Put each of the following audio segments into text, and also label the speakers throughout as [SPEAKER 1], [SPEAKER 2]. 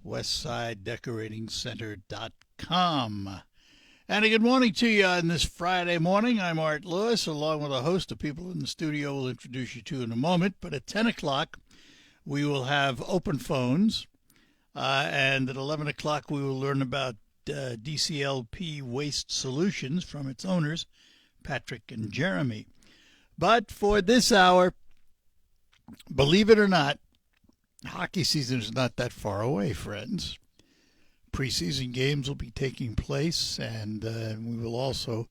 [SPEAKER 1] westsidedecoratingcenter.com. And a good morning to you on this Friday morning. I'm Art Lewis, along with a host of people in the studio we'll introduce you to in a moment. But at 10 o'clock, we will have open phones. And at 11 o'clock, we will learn about DCLP Waste Solutions from its owners, Patrick and Jeremy. But for this hour, believe it or not, hockey season is not that far away, friends. Preseason games will be taking place, and we will also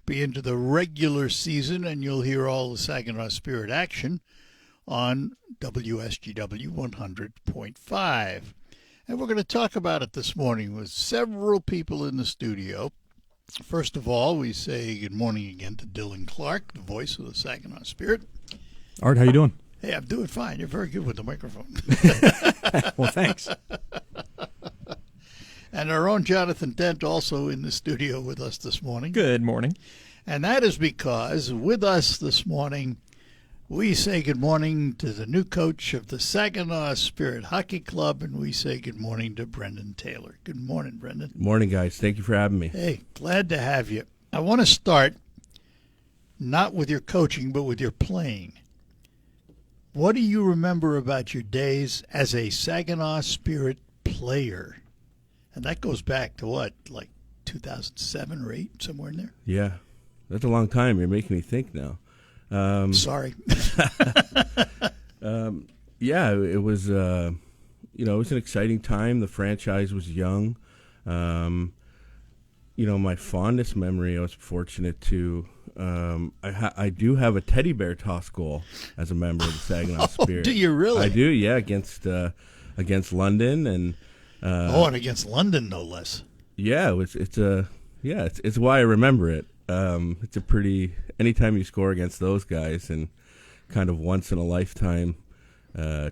[SPEAKER 1] be into the regular season, and you'll hear all the Saginaw Spirit action on WSGW 100.5. And we're going to talk about it this morning with several people in the studio. First of all, we say good morning again to Dylan Clark, the voice of the Saginaw Spirit.
[SPEAKER 2] Art, how you doing?
[SPEAKER 1] Hey, I'm doing fine. You're very good with the microphone.
[SPEAKER 2] Well, thanks.
[SPEAKER 1] And our own Jonathan Dent also in the studio with us this morning.
[SPEAKER 2] Good morning.
[SPEAKER 1] And that is because with us this morning, we say good morning to the new coach of the Saginaw Spirit Hockey Club, and we say good morning to Brendan Taylor. Good morning, Brendan.
[SPEAKER 3] Morning, guys. Thank you for having me.
[SPEAKER 1] Hey, glad to have you. I want to start not with your coaching, but with your playing. What do you remember about your days as a Saginaw Spirit player? And that goes back to what, like 2007 or 8, somewhere in there?
[SPEAKER 3] Yeah, that's a long time. You're making me think now.
[SPEAKER 1] Sorry.
[SPEAKER 3] Yeah, it was, it was an exciting time. The franchise was young. My fondest memory, I was fortunate to, I do have a teddy bear toss goal as a member of the Saginaw Spirit.
[SPEAKER 1] Do you really?
[SPEAKER 3] I do, yeah, against London and.
[SPEAKER 1] And against London, no less.
[SPEAKER 3] Yeah, it's why I remember it. It's a pretty, anytime you score against those guys and kind of once in a lifetime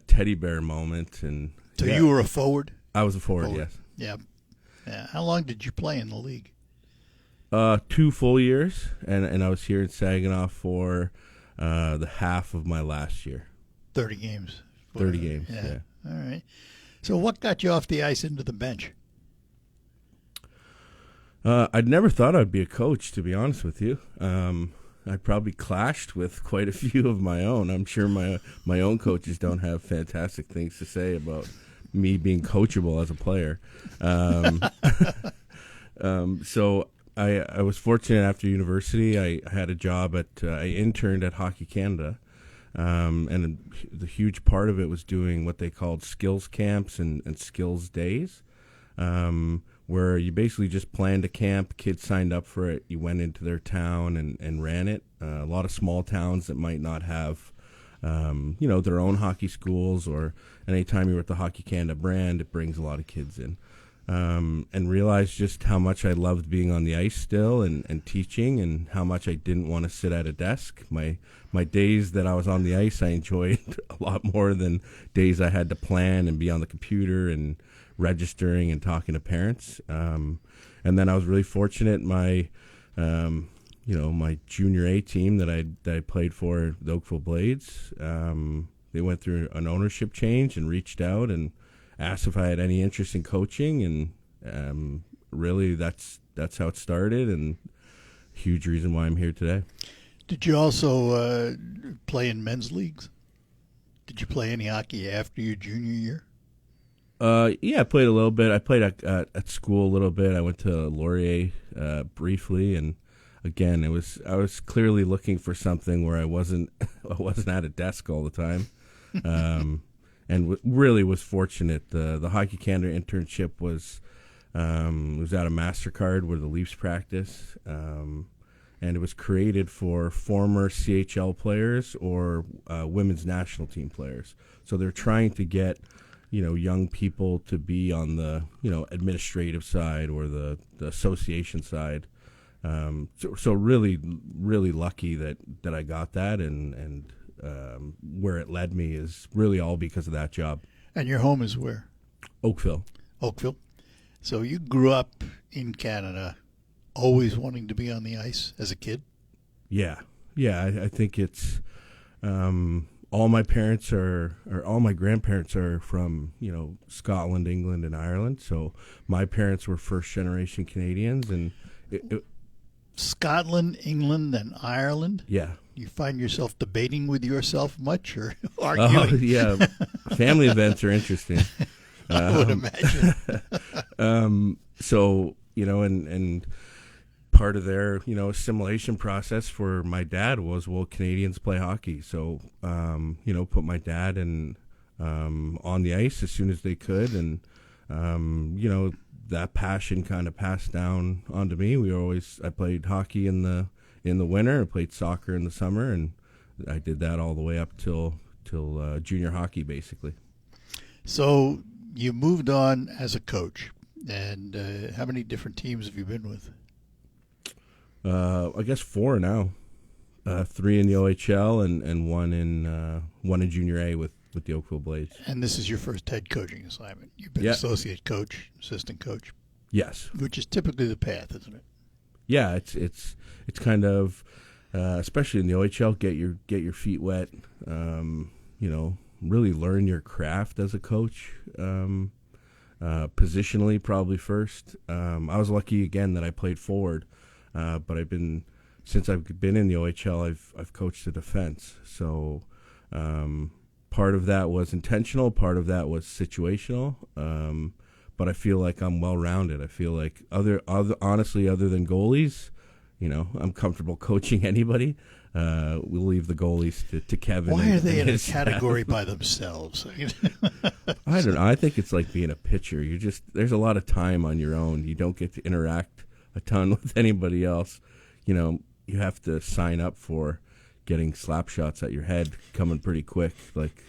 [SPEAKER 3] teddy bear moment. And
[SPEAKER 1] so you were a forward?
[SPEAKER 3] I was a forward, yes.
[SPEAKER 1] Yeah. How long did you play in the league?
[SPEAKER 3] 2 full years, and I was here in Saginaw for the half of my last year.
[SPEAKER 1] 30 games.
[SPEAKER 3] 30 games, yeah.
[SPEAKER 1] All right. So what got you off the ice into the bench?
[SPEAKER 3] I'd never thought I'd be a coach, to be honest with you. I probably clashed with quite a few of my own. I'm sure my own coaches don't have fantastic things to say about me being coachable as a player. So I was fortunate after university. I had a job I interned at Hockey Canada. And the huge part of it was doing what they called skills camps and skills days, where you basically just planned a camp, kids signed up for it, you went into their town and ran it. A lot of small towns that might not have, their own hockey schools, or anytime you're with the Hockey Canada brand, it brings a lot of kids in. And realized just how much I loved being on the ice still and teaching, and how much I didn't want to sit at a desk. My days that I was on the ice, I enjoyed a lot more than days I had to plan and be on the computer and registering and talking to parents. And then I was really fortunate. My junior A team that I played for, the Oakville Blades, they went through an ownership change and reached out and asked if I had any interest in coaching, and really that's how it started, and huge reason why I'm here today.
[SPEAKER 1] Did you also play in men's leagues? Did you play any hockey after your junior year?
[SPEAKER 3] Yeah, I played a little bit. I played at school a little bit. I went to Laurier briefly, and again, I was clearly looking for something where I wasn't at a desk all the time. And really was fortunate. The Hockey Canada internship was at a MasterCard where the Leafs practice, and it was created for former CHL players or women's national team players. So they're trying to get young people to be on the administrative side or the association side. So really lucky that I got that, and where it led me is really all because of that job.
[SPEAKER 1] And your home is where?
[SPEAKER 3] Oakville.
[SPEAKER 1] So you grew up in Canada, always wanting to be on the ice as a kid?
[SPEAKER 3] Yeah. I think it's all my parents or all my grandparents are from, Scotland, England, and Ireland. So my parents were first generation Canadians, and
[SPEAKER 1] Scotland, England, and Ireland.
[SPEAKER 3] yeah.
[SPEAKER 1] You find yourself debating with yourself much, or
[SPEAKER 3] Oh,
[SPEAKER 1] arguing?
[SPEAKER 3] yeah. Family events are interesting.
[SPEAKER 1] I would imagine.
[SPEAKER 3] So, and part of their, assimilation process for my dad was, well, Canadians play hockey. So, put my dad on the ice as soon as they could. And, that passion kind of passed down onto me. I played hockey in the winter. I played soccer in the summer, and I did that all the way up till junior hockey, basically.
[SPEAKER 1] So you moved on as a coach, and how many different teams have you been with?
[SPEAKER 3] I guess 4 now. 3 in the OHL and one in Junior A with the Oakville Blades.
[SPEAKER 1] And this is your first head coaching assignment. You've been
[SPEAKER 3] Yeah.
[SPEAKER 1] associate coach, assistant coach,
[SPEAKER 3] Yes.
[SPEAKER 1] which is typically the path, isn't it?
[SPEAKER 3] Yeah, it's kind of especially in the OHL, get your feet wet. Really learn your craft as a coach. Positionally, probably first. I was lucky again that I played forward, but since I've been in the OHL, I've coached the defense. So part of that was intentional, part of that was situational. But I feel like I'm well rounded. I feel like honestly, other than goalies, I'm comfortable coaching anybody. We'll leave the goalies to Kevin.
[SPEAKER 1] Why are they in a
[SPEAKER 3] his staff.
[SPEAKER 1] category by themselves?
[SPEAKER 3] I don't know. I think it's like being a pitcher. There's a lot of time on your own. You don't get to interact a ton with anybody else. You have to sign up for getting slap shots at your head coming pretty quick.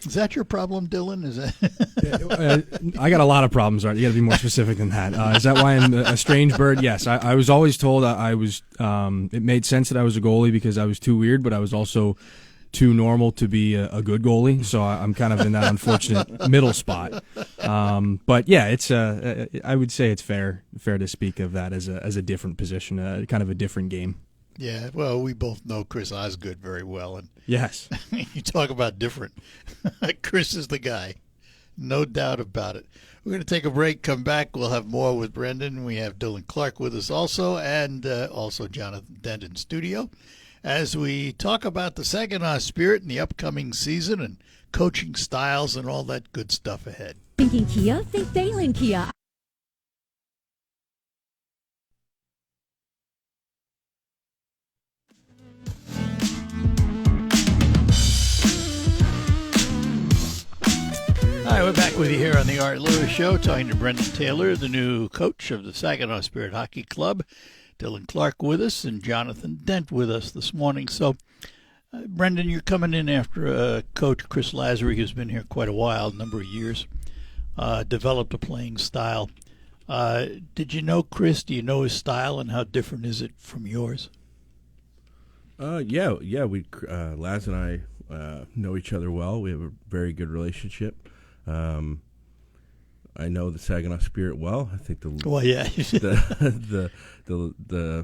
[SPEAKER 1] Is that your problem, Dylan? Is that
[SPEAKER 2] I got a lot of problems, Art. You got to be more specific than that. Is that why I'm a strange bird? Yes. I was always told I was, it made sense that I was a goalie because I was too weird, but I was also too normal to be a good goalie. So I'm kind of in that unfortunate middle spot. But yeah, it's I would say it's fair to speak of that as a different position, kind of a different game.
[SPEAKER 1] Yeah, well, we both know Chris Osgood very well, and
[SPEAKER 2] Yes.
[SPEAKER 1] you talk about different. Chris is the guy, no doubt about it. We're going to take a break, come back. We'll have more with Brendan. We have Dylan Clark with us also, and also Jonathan Dent in studio, as we talk about the Saginaw Spirit in the upcoming season and coaching styles and all that good stuff ahead.
[SPEAKER 4] Thinking Kia? Think Dayland Kia.
[SPEAKER 1] Hi, we're back with you here on the Art Lewis Show, talking to Brendan Taylor, the new coach of the Saginaw Spirit Hockey Club. Dylan Clark with us and Jonathan Dent with us this morning. So, Brendan, you're coming in after Coach Chris Lazary, who's been here quite a while, a number of years, developed a playing style. Did you know Chris? Do you know his style, and how different is it from yours?
[SPEAKER 3] Yeah. We Laz and I know each other well. We have a very good relationship. I know the Saginaw Spirit well. I think the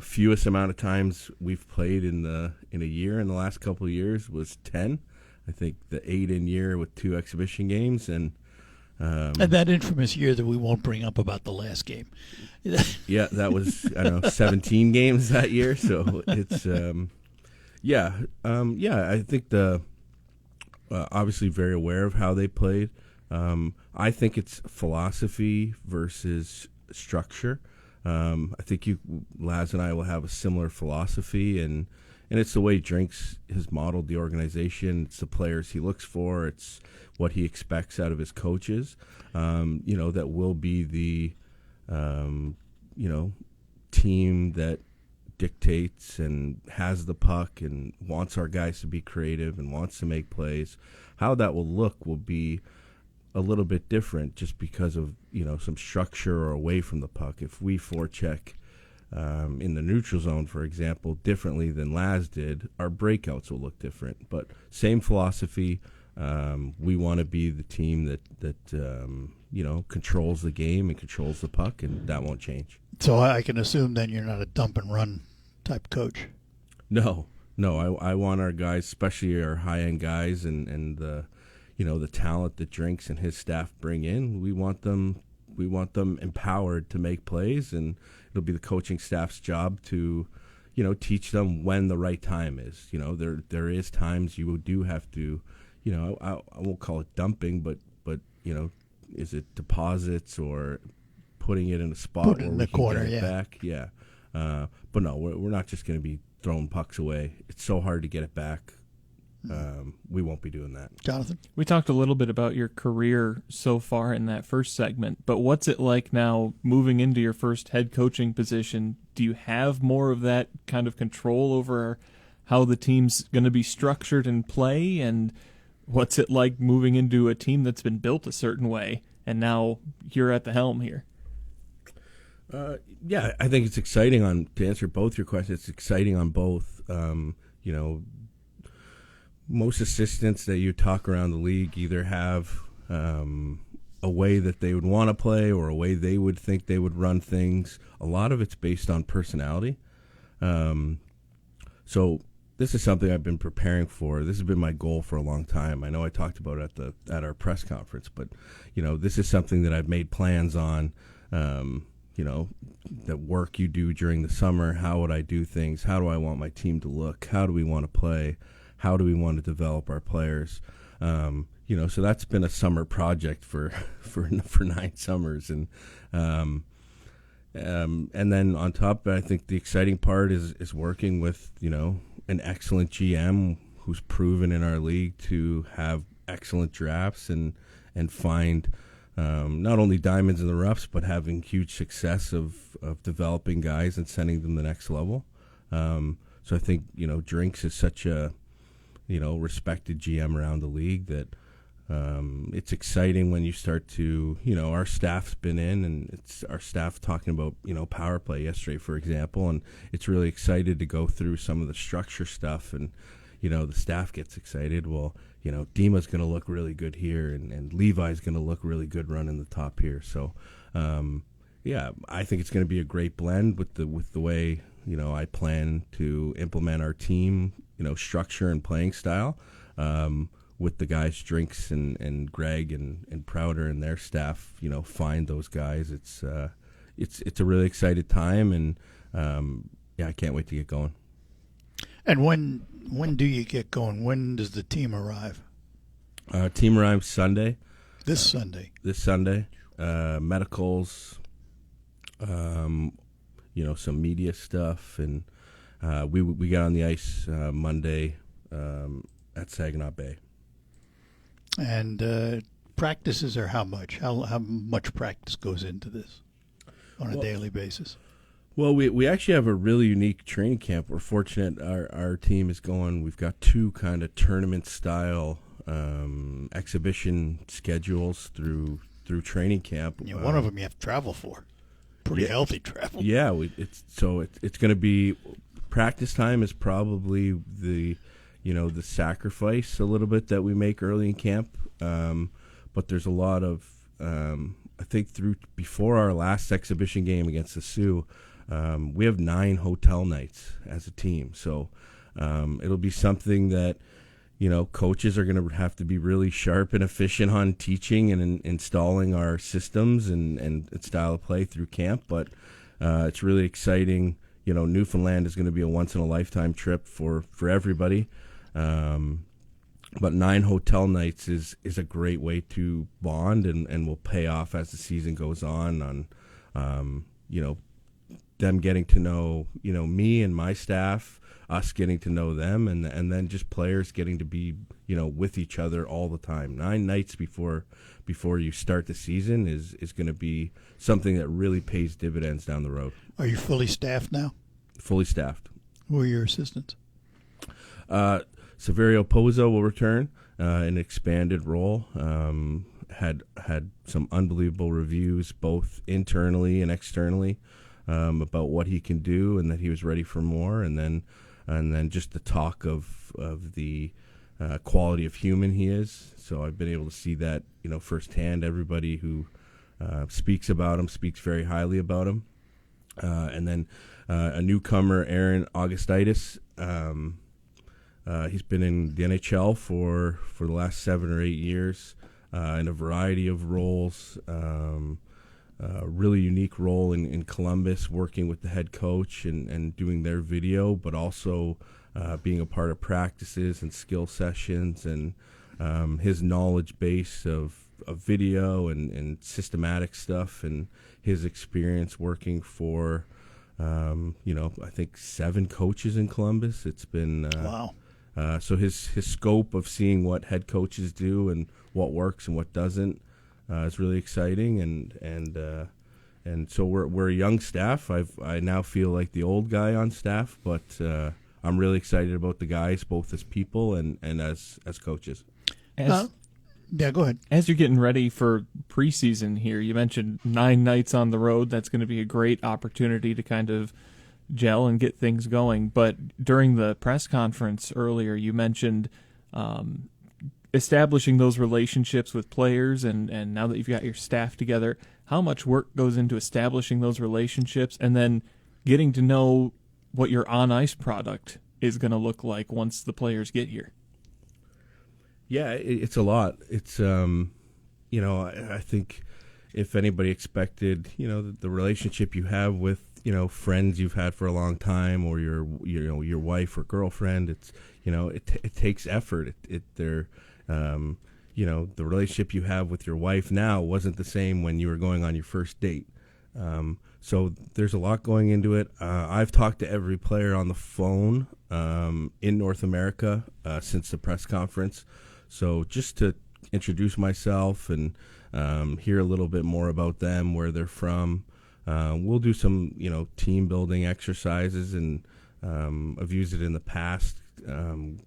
[SPEAKER 3] fewest amount of times we've played in a year in the last couple of years was 10. I think the 8 in year with 2 exhibition games and
[SPEAKER 1] that infamous year that we won't bring up about the last game.
[SPEAKER 3] Yeah, that was 17 games that year. So it's I think obviously very aware of how they played. I think it's philosophy versus structure. I think Laz and I will have a similar philosophy, and it's the way Drinks has modeled the organization. It's the players he looks for. It's what he expects out of his coaches. That will be the team that dictates and has the puck and wants our guys to be creative and wants to make plays. How that will look will be a little bit different just because of some structure or away from the puck. If we forecheck in the neutral zone, for example, differently than Laz did, our breakouts will look different. But same philosophy. We want to be the team that controls the game and controls the puck, and that won't change.
[SPEAKER 1] So I can assume then you're not a dump and run type coach.
[SPEAKER 3] No, No, I want our guys, especially our high-end guys and the, the talent that Drinks and his staff bring in. We want them empowered to make plays, and it'll be the coaching staff's job to, teach them when the right time is. There is times you do have to, I won't call it dumping, but is it deposits or putting it in a spot
[SPEAKER 1] Put it
[SPEAKER 3] where
[SPEAKER 1] in
[SPEAKER 3] we
[SPEAKER 1] the
[SPEAKER 3] can
[SPEAKER 1] corner,
[SPEAKER 3] get it
[SPEAKER 1] yeah.
[SPEAKER 3] back? Yeah. But no, we're not just going to be throwing pucks away. It's so hard to get it back. We won't be doing that.
[SPEAKER 1] Jonathan?
[SPEAKER 5] We talked a little bit about your career so far in that first segment, but what's it like now moving into your first head coaching position? Do you have more of that kind of control over how the team's going to be structured and play? And what's it like moving into a team that's been built a certain way and now you're at the helm here?
[SPEAKER 3] Yeah, I think it's exciting to answer both your questions. It's exciting on both. Most assistants that you talk around the league either have a way that they would want to play or a way they would think they would run things. A lot of it's based on personality. So this is something I've been preparing for. This has been my goal for a long time. I know I talked about it at our press conference, but this is something that I've made plans on. The work you do during the summer, how would I do things? How do I want my team to look? How do we want to play? How do we want to develop our players? So that's been a summer project for 9 summers. And then on top, I think the exciting part is working with, an excellent GM who's proven in our league to have excellent drafts and find not only diamonds in the roughs, but having huge success of developing guys and sending them the next level. So I think, Drinks is such a, respected GM around the league that it's exciting when you start to, our staff's been in and it's our staff talking about, power play yesterday, for example, and it's really excited to go through some of the structure stuff and, the staff gets excited. Well, Dima's going to look really good here and Levi's going to look really good running the top here. So, I think it's going to be a great blend with the way, I plan to implement our team, structure and playing style, with the guys, Drinks and Greg and Prouder and their staff, find those guys. It's a really excited time and, I can't wait to get going.
[SPEAKER 1] And when do you get going? When does the team arrive?
[SPEAKER 3] Team arrives Sunday.
[SPEAKER 1] This Sunday.
[SPEAKER 3] Medicals, some media stuff, and we got on the ice Monday at Saginaw Bay.
[SPEAKER 1] And practices are how much? How much practice goes into this on a daily basis?
[SPEAKER 3] Well, we actually have a really unique training camp. We're fortunate our team is going. We've got 2 kind of tournament style exhibition schedules through training camp.
[SPEAKER 1] One of them you have to travel for. Pretty healthy travel.
[SPEAKER 3] Yeah, it's going to be practice time is probably the sacrifice a little bit that we make early in camp. But there's a lot of I think before our last exhibition game against the Sioux. We have 9 hotel nights as a team, so it'll be something that coaches are going to have to be really sharp and efficient on teaching and installing our systems and style of play through camp. But it's really exciting. Newfoundland is going to be a once in a lifetime trip for everybody. But 9 hotel nights is a great way to bond and will pay off as the season goes on them getting to know, me and my staff, us getting to know them, and then just players getting to be, with each other all the time. 9 nights before you start the season is going to be something that really pays dividends down the road.
[SPEAKER 1] Are you fully staffed now?
[SPEAKER 3] Fully staffed.
[SPEAKER 1] Who are your assistants?
[SPEAKER 3] Saverio Pozo will return in an expanded role. Had some unbelievable reviews, both internally and externally. About what he can do and that he was ready for more, and then just the talk of the quality of human he is. So I've been able to see that firsthand. Everybody who speaks about him speaks very highly about him. And then a newcomer, Aaron Augustitis, He's been in the NHL for the last 7 or 8 years in a variety of roles. Really unique role in Columbus, working with the head coach and doing their video, but also being a part of practices and skill sessions, and his knowledge base of video and systematic stuff, and his experience working for I think 7 coaches in Columbus. It's been
[SPEAKER 1] Wow.
[SPEAKER 3] So his scope of seeing what head coaches do and what works and what doesn't is really exciting, and so we're a young staff. I now feel like the old guy on staff, but I'm really excited about the guys, both as people and as coaches.
[SPEAKER 1] Yeah, go ahead.
[SPEAKER 5] As you're getting ready for preseason here, you mentioned 9 nights on the road. That's going to be a great opportunity to kind of gel and get things going. But during the press conference earlier, you mentioned establishing those relationships with players, and now that you've got your staff together, how much work goes into establishing those relationships and then getting to know what your on-ice product is going to look like once the players get here?
[SPEAKER 3] Yeah, it's a lot. It's I think if anybody expected, the relationship you have with, friends you've had for a long time, or your wife or girlfriend, it's, it takes effort. The relationship you have with your wife now wasn't the same when you were going on your first date. So there's a lot going into it. I've talked to every player on the phone in North America since the press conference. So just to introduce myself and hear a little bit more about them, where they're from. We'll do some, team building exercises, and I've used it in the past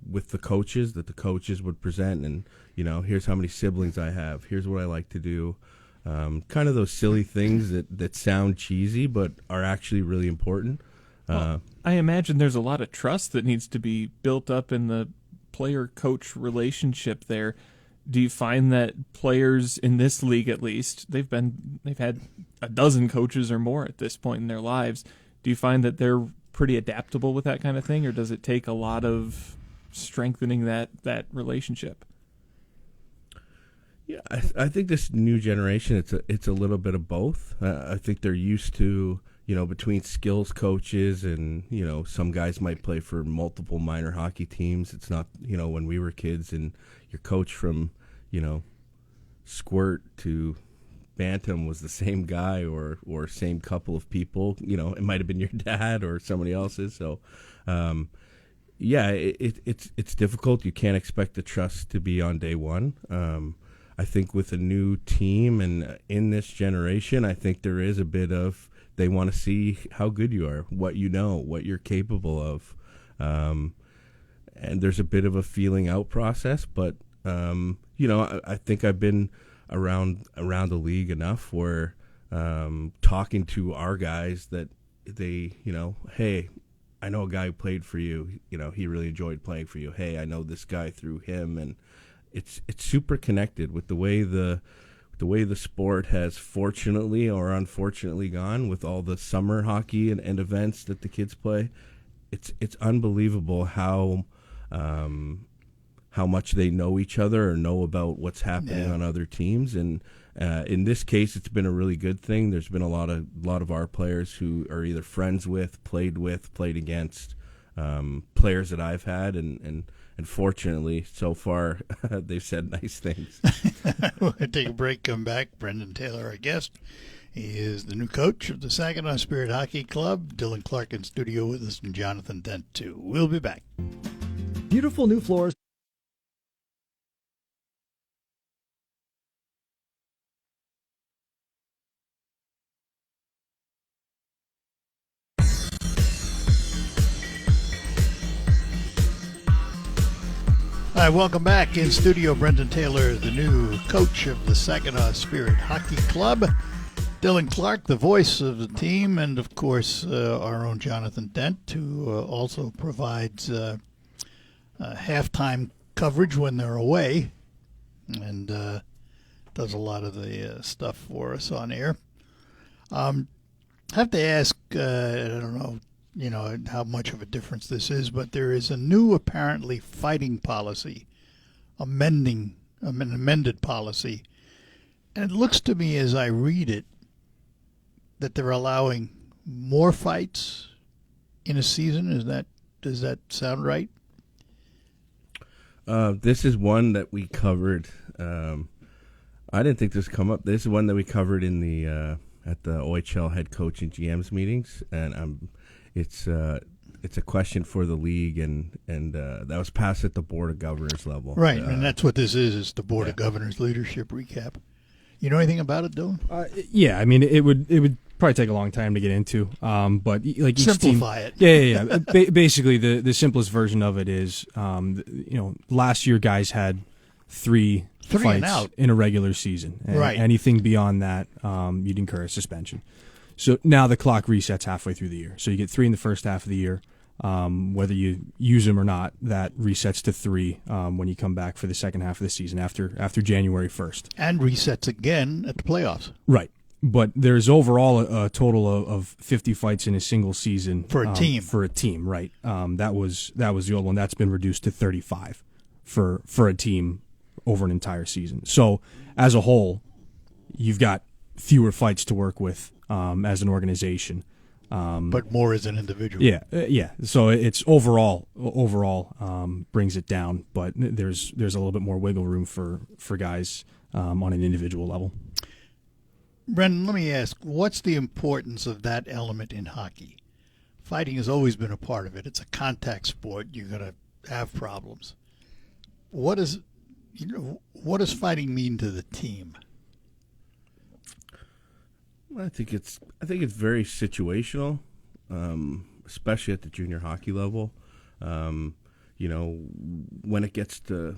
[SPEAKER 3] with the coaches, that the coaches would present, and, here's how many siblings I have. Here's what I like to do. Kind of those silly things that sound cheesy but are actually really important.
[SPEAKER 5] Well, I imagine there's a lot of trust that needs to be built up in the player-coach relationship there. Do you find that players in this league, at least, they've had a dozen coaches or more at this point in their lives? Do you find that they're pretty adaptable with that kind of thing, or does it take a lot of strengthening that relationship?
[SPEAKER 3] Yeah, I think this new generation, it's a little bit of both. I think they're used to, between skills coaches and, some guys might play for multiple minor hockey teams. It's not, when we were kids and your coach from, Squirt to Bantam was the same guy or same couple of people. It might have been your dad or somebody else's. So, it's difficult. You can't expect the trust to be on day one. I think with a new team and in this generation, I think there is a bit of, they want to see how good you are, what what you're capable of. And there's a bit of a feeling out process, but, I think I've been around the league enough where talking to our guys that they, hey, I know a guy who played for you, he really enjoyed playing for you. Hey, I know this guy through him, and it's super connected with the way the sport has fortunately or unfortunately gone with all the summer hockey and events that the kids play. It's unbelievable how much they know each other or know about what's happening on other teams. And in this case, it's been a really good thing. There's been a lot of our players who are either friends with, played against players that I've had, and fortunately, so far, they've said nice things.
[SPEAKER 1] We're going to take a break, come back. Brendan Taylor, our guest. He is the new coach of the Saginaw Spirit Hockey Club. Dylan Clark in studio with us, and Jonathan Dent, too. We'll be back.
[SPEAKER 6] Beautiful new floors.
[SPEAKER 1] All right, welcome back. In studio, Brendan Taylor, the new coach of the Saginaw Spirit Hockey Club. Dylan Clark, the voice of the team, and of course, our own Jonathan Dent, who also provides halftime coverage when they're away, and does a lot of the stuff for us on air. I have to ask, I don't know, and how much of a difference this is, but there is a new, apparently, fighting policy, an amended policy. And it looks to me as I read it that they're allowing more fights in a season. Does that sound right?
[SPEAKER 3] This is one that we covered. I didn't think this come up. This is one that we covered in the at the OHL head coach and GM's meetings, and it's a question for the league, and that was passed at the Board of Governors level.
[SPEAKER 1] Right, and that's what this is. It's the Board of Governors leadership recap. You know anything about it, Dylan?
[SPEAKER 2] Yeah, I mean, it would probably take a long time to get into, but like each
[SPEAKER 1] simplify it.
[SPEAKER 2] Yeah. Basically, the simplest version of it is, last year guys had three
[SPEAKER 1] Three and
[SPEAKER 2] fights
[SPEAKER 1] out.
[SPEAKER 2] in a regular season. And
[SPEAKER 1] Right.
[SPEAKER 2] Anything beyond that, you'd incur a suspension. So now the clock resets halfway through the year. So you get 3 in the first half of the year. Whether you use them or not, that resets to 3 when you come back for the second half of the season after January 1st.
[SPEAKER 1] And resets again at the playoffs.
[SPEAKER 2] Right. But there's overall a total of 50 fights in a single season
[SPEAKER 1] For a team.
[SPEAKER 2] For a team, right? That was the old one. That's been reduced to 35 for a team over an entire season. So as a whole, you've got fewer fights to work with as an organization.
[SPEAKER 1] But more as an individual.
[SPEAKER 2] Yeah. So it's overall brings it down, but there's a little bit more wiggle room for guys on an individual level.
[SPEAKER 1] Brendan, let me ask, what's the importance of that element in hockey? Fighting has always been a part of it. It's a contact sport. You're going to have problems. What does fighting mean to the team?
[SPEAKER 3] I think it's very situational, especially at the junior hockey level. When it gets to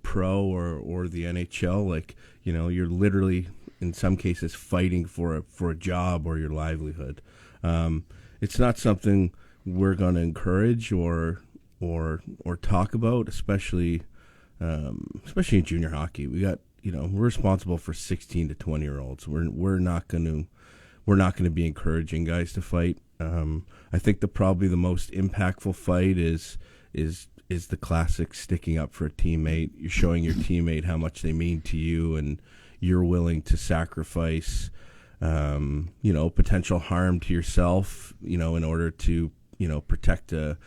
[SPEAKER 3] pro or the NHL, you're literally in some cases fighting for a job or your livelihood. It's not something we're going to encourage or talk about, especially in junior hockey. We got we're responsible for 16 to 20-year-olds. We're not going to be encouraging guys to fight. I think probably the most impactful fight is the classic sticking up for a teammate. You're showing your teammate how much they mean to you, and you're willing to sacrifice, potential harm to yourself, in order to, protect a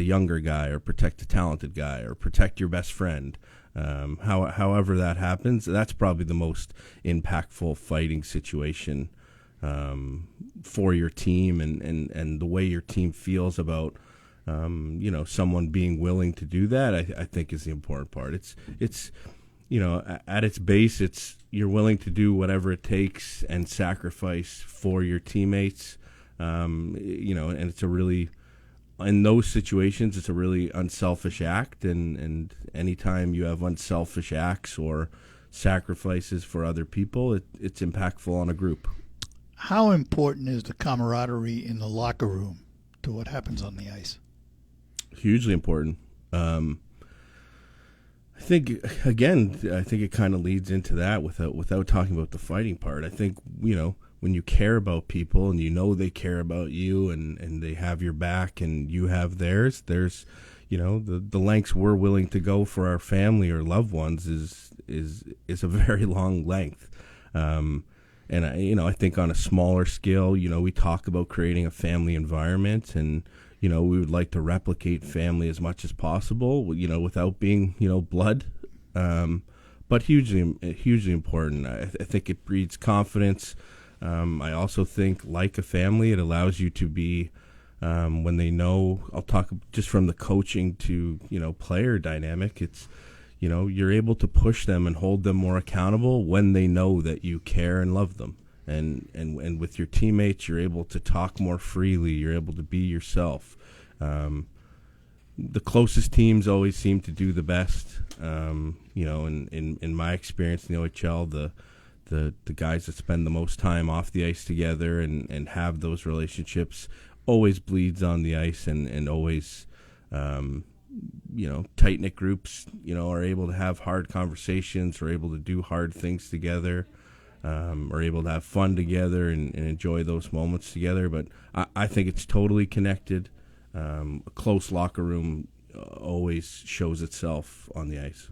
[SPEAKER 3] younger guy or protect a talented guy or protect your best friend. However that happens, that's probably the most impactful fighting situation for your team and the way your team feels about someone being willing to do that. I think is the important part. It's at its base, you're willing to do whatever it takes and sacrifice for your teammates. And it's a really, in those situations, it's a really unselfish act. And anytime you have unselfish acts or sacrifices for other people, it's impactful on a group.
[SPEAKER 1] How important is the camaraderie in the locker room to what happens on the ice?
[SPEAKER 3] Hugely important. I think it kind of leads into that without talking about the fighting part. I think, when you care about people and they care about you and they have your back and you have theirs, there's, the lengths we're willing to go for our family or loved ones is a very long length. And I think on a smaller scale, we talk about creating a family environment, and we would like to replicate family as much as possible, without being, blood. But hugely important. I think it breeds confidence. I also think, like a family, it allows you to be, when they know, I'll talk just from the coaching to, player dynamic. It's, you're able to push them and hold them more accountable when they know that you care and love them. And with your teammates, you're able to talk more freely. You're able to be yourself. The closest teams always seem to do the best. In my experience in the OHL, the guys that spend the most time off the ice together and have those relationships always bleeds on the ice, and always, tight-knit groups, are able to have hard conversations, are able to do hard things together. are able to have fun together and enjoy those moments together. But I think it's totally connected. A close locker room always shows itself on the ice.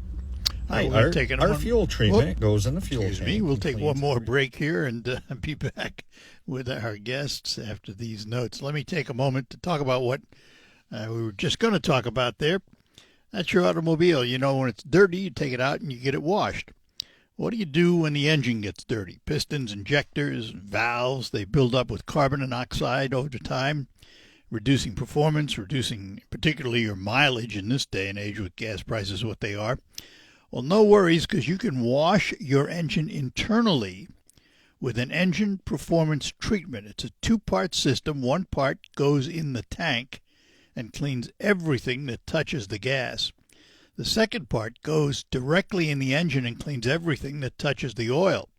[SPEAKER 1] Hi,
[SPEAKER 7] Our fuel treatment goes in the fuel tank.
[SPEAKER 1] Excuse me. We'll take one more
[SPEAKER 7] everything.
[SPEAKER 1] break here and be back with our guests after these notes. Let me take a moment to talk about what we were just going to talk about there. That's your automobile. You know, when it's dirty, you take it out and you get it washed. What do you do when the engine gets dirty? Pistons, injectors, valves, they build up with carbon monoxide over time, reducing performance, reducing particularly your mileage in this day and age with gas prices what they are. Well, no worries, because you can wash your engine internally with an engine performance treatment. It's a two-part system. One part goes in the tank and cleans everything that touches the gas. The second part goes directly in the engine and cleans everything that touches the oil.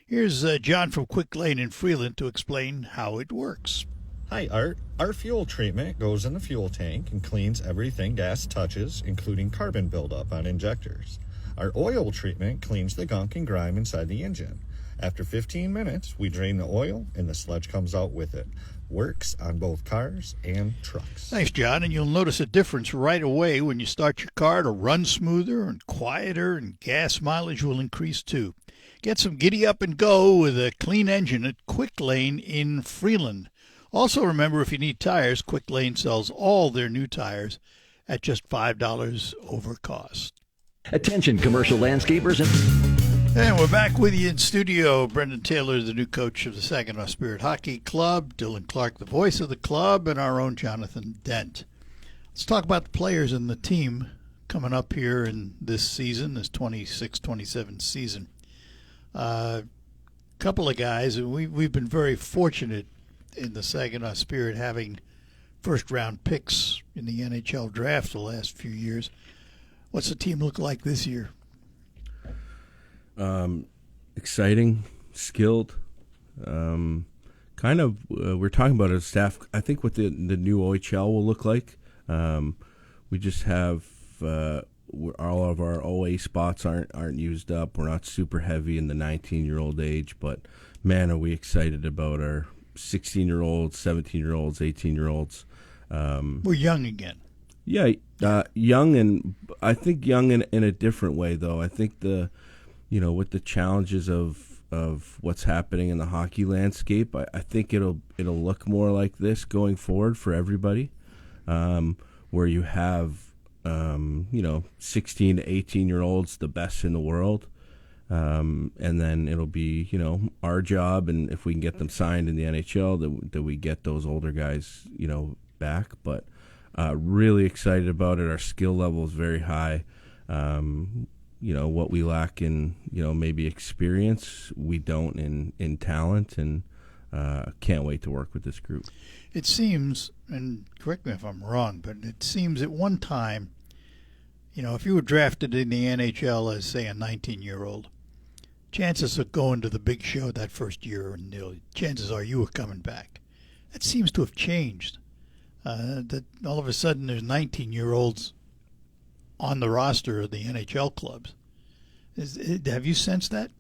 [SPEAKER 1] Here's John from Quick Lane in Freeland to explain how it works.
[SPEAKER 7] Hi, Art. Our fuel treatment goes in the fuel tank and cleans everything gas touches, including carbon buildup on injectors. Our oil treatment cleans the gunk and grime inside the engine. After 15 minutes, we drain the oil and the sludge comes out with it. Works on both cars and trucks.
[SPEAKER 1] Thanks, John. And you'll notice a difference right away when you start your car to run smoother and quieter, and gas mileage will increase too. Get some giddy up and go with a clean engine at Quick Lane in Freeland. Also remember, if you need tires, Quick Lane sells all their new tires at just $5 over cost.
[SPEAKER 6] Attention, commercial landscapers
[SPEAKER 1] And we're back with you in studio. Brendan Taylor, the new coach of the Saginaw Spirit Hockey Club, Dylan Clark, the voice of the club, and our own Jonathan Dent. Let's talk about the players and the team coming up here in this season, this 26-27 season. Couple of guys, and we've been very fortunate in the Saginaw Spirit having first-round picks in the NHL draft the last few years. What's the team look like this year?
[SPEAKER 3] Exciting, skilled. We're talking about a staff. I think what the new OHL will look like. We just have all of our OA spots aren't used up. We're not super heavy in the 19-year-old age, but man, are we excited about our 16-year-olds, 17-year-olds, 18-year-olds.
[SPEAKER 1] We're young again.
[SPEAKER 3] Yeah, young, and I think young in a different way, though. I think with the challenges of what's happening in the hockey landscape, I think it'll look more like this going forward for everybody, where you have 16 to 18-year-olds, the best in the world. And then it'll be, our job, and if we can get them signed in the NHL, that we get those older guys, back. But really excited about it. Our skill level is very high. What we lack in, maybe experience, we don't in talent, and can't wait to work with this group.
[SPEAKER 1] It seems, and correct me if I'm wrong, but it seems at one time, if you were drafted in the NHL as, say, a 19-year-old, chances of going to the big show that first year, and chances are you were coming back. That seems to have changed. That all of a sudden there's 19-year-olds on the roster of the NHL clubs. Have you sensed that?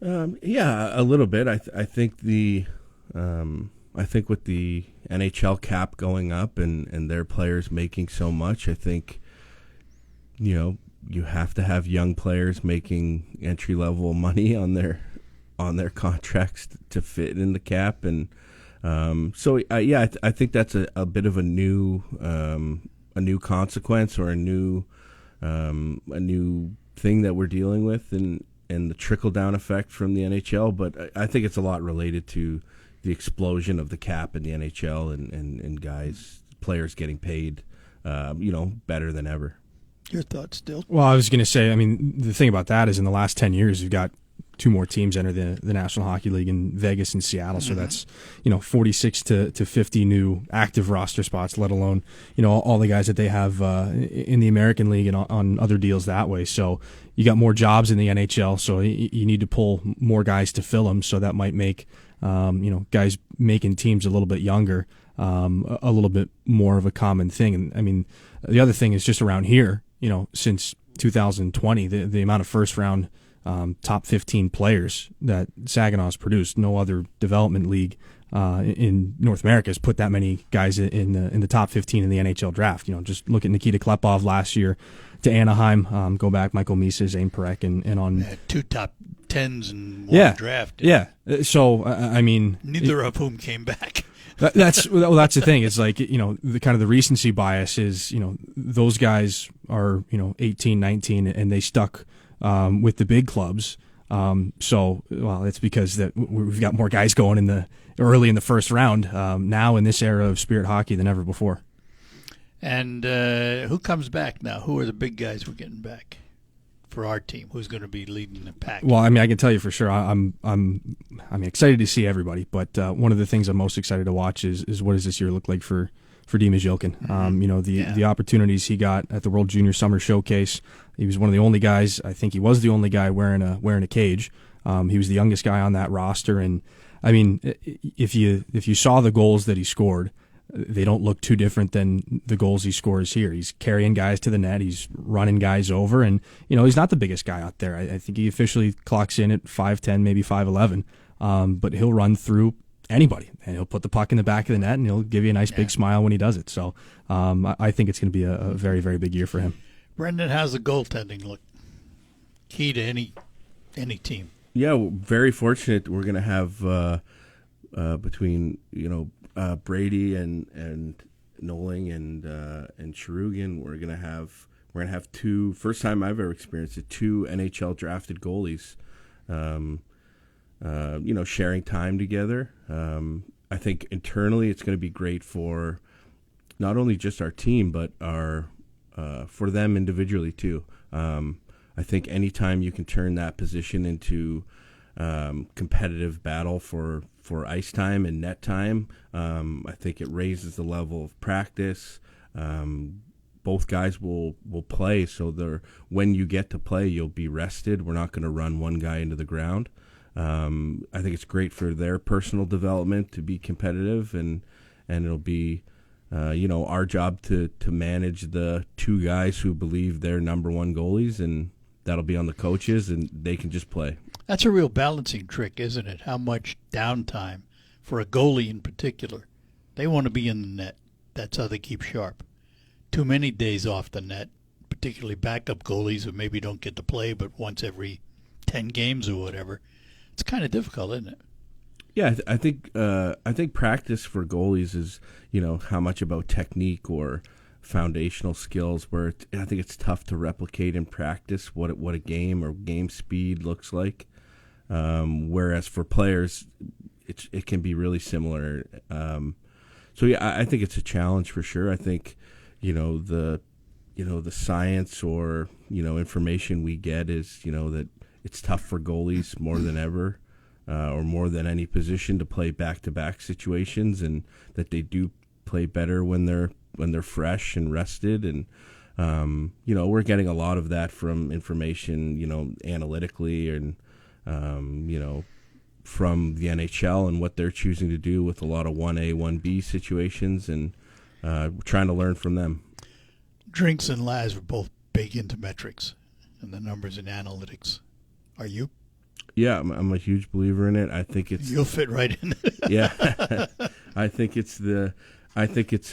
[SPEAKER 3] Yeah, a little bit. I think I think with the NHL cap going up and their players making so much, I think you have to have young players making entry level money on their contracts to fit in the cap, and I think that's a bit of a new consequence, or a new thing that we're dealing with, and the trickle down effect from the NHL. But I think it's a lot related to the explosion of the cap in the NHL and players getting paid, better than ever.
[SPEAKER 1] Your thoughts, Still?
[SPEAKER 2] Well, I was going to say, the thing about that is in the last 10 years, you've got two more teams enter the National Hockey League in Vegas and Seattle. So that's, 46 to 50 new active roster spots, let alone, all the guys that they have in the American League and on other deals that way. So you got more jobs in the NHL. So you need to pull more guys to fill them. So that might make, guys making teams a little bit younger, a little bit more of a common thing. And the other thing is just around here, since 2020, the amount of first round top 15 players that Saginaw's produced. No other development league in North America has put that many guys in the top 15 in the NHL draft. Just look at Nikita Klepov last year to Anaheim. Go back, Michael Misa, Zane Perek, and on
[SPEAKER 1] 2 top 10s in one draft.
[SPEAKER 2] Yeah. So I mean,
[SPEAKER 1] neither of whom came back.
[SPEAKER 2] That's the thing. It's like, the kind of the recency bias is, those guys are 18, 19, and they stuck with the big clubs. It's because that we've got more guys going early in the first round now in this era of Spirit hockey than ever before. And
[SPEAKER 1] who comes back now? Who are the big guys we're getting back for our team? Who's going to be leading the pack?
[SPEAKER 2] Well, I mean, I can tell you for sure. I'm excited to see everybody, but one of the things I'm most excited to watch is what does this year look like for Demas Jokin. The opportunities he got at the World Junior Summer Showcase. He was one of the only guys. I think he was the only guy wearing a cage. He was the youngest guy on that roster, and I mean, if you saw the goals that he scored, they don't look too different than the goals he scores here. He's carrying guys to the net. He's running guys over, and he's not the biggest guy out there. I think he officially clocks in at 5'10", maybe 5'11", but he'll run through anybody, and he'll put the puck in the back of the net, and he'll give you a nice big smile when he does it. So I think it's going to be a very, very big year for him.
[SPEAKER 1] Brendan, how's the goaltending look? Key to any team.
[SPEAKER 3] Yeah, we're very fortunate. We're going to have between Brady and Noling and Sharugan, we're gonna have two, first time I've ever experienced it, 2 NHL drafted goalies, sharing time together. I think internally it's going to be great for not only just our team but for them individually too. I think anytime you can turn that position into competitive battle for ice time and net time, I think it raises the level of practice. Both guys will play, so when you get to play, you'll be rested. We're not going to run one guy into the ground. I think it's great for their personal development to be competitive, and it'll be our job to manage the 2 guys who believe they're number 1 goalies, and that'll be on the coaches, and they can just play.
[SPEAKER 1] That's a real balancing trick, isn't it? How much downtime for a goalie in particular. They want to be in the net. That's how they keep sharp. Too many days off the net, particularly backup goalies who maybe don't get to play but once every 10 games or whatever. It's kind of difficult, isn't it?
[SPEAKER 3] Yeah, I think practice for goalies is, how much about technique or foundational skills, where I think it's tough to replicate in practice what a game or game speed looks like. Whereas for players, it can be really similar. I think it's a challenge for sure. I think, the science or, information we get is, that it's tough for goalies more than ever, or more than any position, to play back-to-back situations, and that they do play better when they're fresh and rested. And we're getting a lot of that from information, analytically, and from the NHL and what they're choosing to do with a lot of 1A, 1B situations, and trying to learn from them.
[SPEAKER 1] Drinks and Laz are both big into metrics and the numbers and analytics. Are you?
[SPEAKER 3] Yeah, I'm a huge believer in it. I think
[SPEAKER 1] you'll fit right in.
[SPEAKER 3] Yeah, I think it's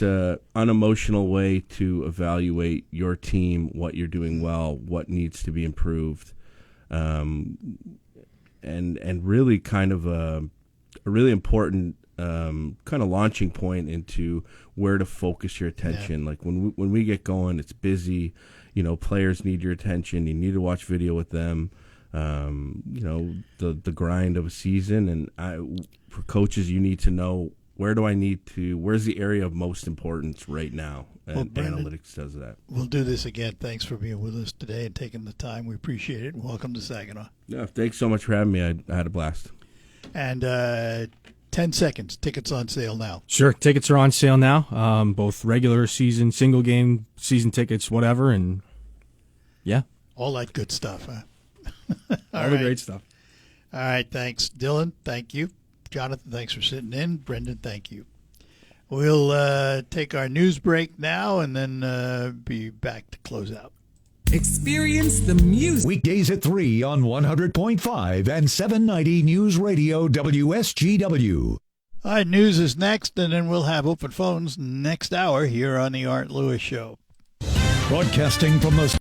[SPEAKER 3] a unemotional way to evaluate your team, what you're doing well, what needs to be improved, and really kind of a really important kind of launching point into where to focus your attention. Yeah. Like when we get going, it's busy. Players need your attention. You need to watch video with them. The grind of a season, and for coaches, you need to know where's the area of most importance right now, and Brendan, analytics does that.
[SPEAKER 1] We'll do this again. Thanks for being with us today and taking the time. We appreciate it. Welcome to Saginaw.
[SPEAKER 3] Yeah, thanks so much for having me. I had a blast.
[SPEAKER 1] And 10 seconds. Tickets on sale now.
[SPEAKER 2] Sure, tickets are on sale now. Both regular season, single game season tickets, whatever, and yeah,
[SPEAKER 1] all that good stuff. Huh?
[SPEAKER 2] All the great stuff.
[SPEAKER 1] All right, thanks. Dylan, thank you. Jonathan, thanks for sitting in. Brendan, thank you. We'll take our news break now and then be back to close out.
[SPEAKER 8] Experience the music.
[SPEAKER 9] Weekdays at 3 on 100.5 and 790 News Radio WSGW.
[SPEAKER 1] All right, news is next, and then we'll have open phones next hour here on the Art Lewis Show.
[SPEAKER 9] Broadcasting from the